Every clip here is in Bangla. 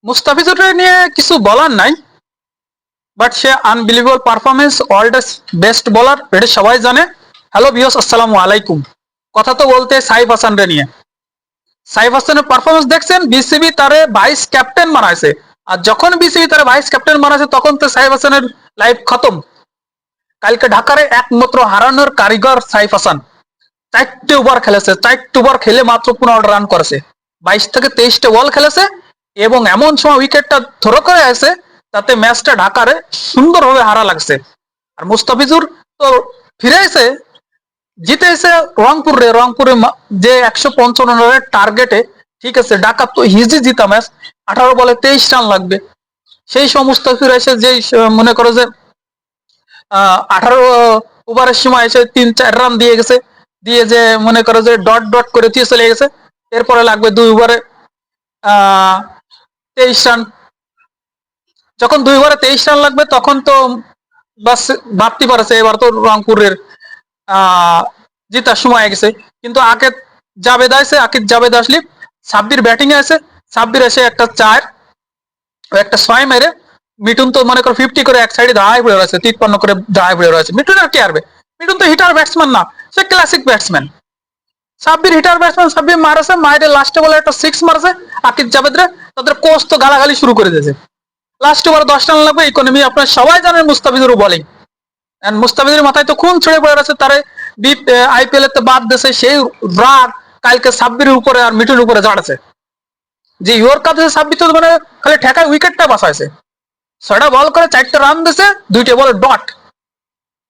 মুস্তাফিজুর নিয়ে কিছু বলার নাই, but say unbelievable performance, world best bowler, এটা সবাই জানে। হ্যালো ভিউয়ার্স, আসসালামু আলাইকুম। কথা তো বলতে সাইফ হাসান রে নিয়ে। সাইফ হাসানের পারফরমেন্স দেখছেন, বিসিবি তারে ভাইস ক্যাপ্টেন বানাইছে। আর যখন বিসিবি তারে ভাইস ক্যাপ্টেন বানাইছে তখন তো সাইফ হাসানের লাইফ খতম। কালকে ঢাকারে একমাত্র হারানোর কারিগর সাইফ হাসান। 4টে ওভার খেলেছে, 4টে ওভার খেলে মাত্র 15 রান করেছে, 22 থেকে 23টে বল খেলেছে এবং এমন সময় উইকেটটা থ্রো করে আছে তাতে ম্যাচটা ঢাকারে সুন্দরভাবে হারা লাগছে। আর মুস্তাফিজুর তো ফিরে এসে জিতে এসে রংপুরে যে 155 রানের টার্গেটে, ঠিক আছে, ঢাকা তো হিজি জিতা ম্যাচ, 18 বলে 23 রান লাগবে। সেই সময় মুস্তাফিজুর এসে যে মনে করো যে 18 ওভারের সময় এসে 3-4 রান দিয়ে গেছে, দিয়ে যে মনে করো যে ডট ডট করে দিয়ে চলে গেছে। এরপরে লাগবে 2 ওভারে 23 রান। যখন 2 ওভারে 23 রান লাগবে তখন তো বাস ভাবতে পারছে এবার তো রংপুরের জিতার সময় গেছে। কিন্তু আকিব জাবেদ আসলি সাব্বির ব্যাটিং এ আছে, সাব্বির এসে একটা 4 একটা 6 মেরে মিঠুন তো মনে করো 50 করে এক সাইডে দাঁড়ায় পড়ে রয়েছে, 53 করে দাঁড়ায় পড়ে রয়েছে। মিঠুন আর কি হারবে? মিঠুন তো হিটার ব্যাটসম্যান না, সে classic batsman. Sabbir hitter batsman, Sabbir মারেছে, মায়ের লাস্টে বলে একটা 6 মারছে আকিব জাবেদ রে, তাদের কোচ তো গালাগালি শুরু করে দিয়েছে। লাস্টে বলে 10 রান লাগবে, ইকোনমি আপনার সবাই জানেন মুস্তাফিজুর বোলিং। মুস্তাফিজুর মাথায় তো খুন ছড়ে পড়ে আছে, তারে আইপিএল এতে বাদ দিয়েছে, সেই রাগ কালকে সাব্বিরের উপরে আর মিঠুনের উপরে জাড়াছে। যে ইয়র্কার দিয়েছে সাব্বির তো মানে খালি ঠেকায় উইকেটটা বাঁচাইছে। 6টা বল করে 4টে রান দিয়েছে, 2টে বলে ডট,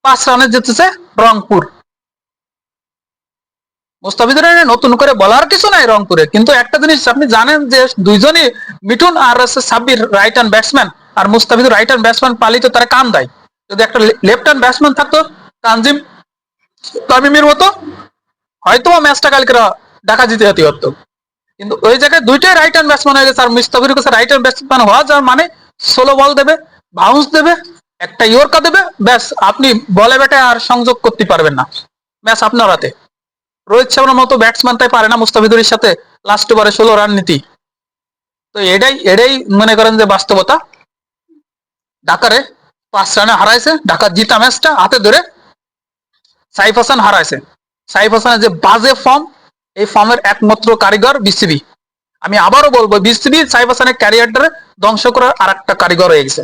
5 রানে জিতেছে রংপুর। মুস্তাফিজুর নতুন করে বলার কিছু নাই রংপুরে, কিন্তু একটা জিনিস আপনি জানেন যে দুইজনই, মিঠুন আর সাব্বির রাইট হ্যান্ড ব্যাটসম্যান, আর মুস্তাফিজুর রাইট হ্যান্ড ব্যাটসম্যান পালিত তারা কান দেয়। যদি একটা লেফট হ্যান্ড ব্যাটসম্যান থাকতো তানজিম তামিমের মতো, হয়তো ম্যাচটা কালকে ঢাকা জিতে যেতে হতো। কিন্তু ওই জায়গায় 2টাই রাইট হ্যান্ড ব্যাটসম্যান হয়ে গেছে, আর মুস্তাফিজুর কাছে রাইট হ্যান্ড ব্যাটসম্যান হওয়া যার মানে সোলো বল দেবে, বাউন্স দেবে, একটা ইয়র্কা দেবে, ব্যাস আপনি বলে ব্যাটে আর সংযোগ করতে পারবেন না, ম্যাচ আপনার হাতে। রোহিত শর্মার মতো ব্যাটসম্যান তাই পারে না মুস্তাফিজুরের সাথে লাস্ট ওভারে 16 রান নীতি। তো এটাই মনে করেন যে বাস্তবতা। ঢাকারে 5 রানে হারাইছে, ঢাকার জিতা ম্যাচটা হাতে ধরে সাইফ হাসান হারাইছে। সাইফ হাসানের যে বাজে ফর্ম, এই ফর্মের একমাত্র কারিগর বিসিবি। আমি আবারও বলবো, বিসিবি সাইফ হাসানের ক্যারিয়ারটারে ধ্বংস করার আর একটা কারিগর হয়ে গেছে।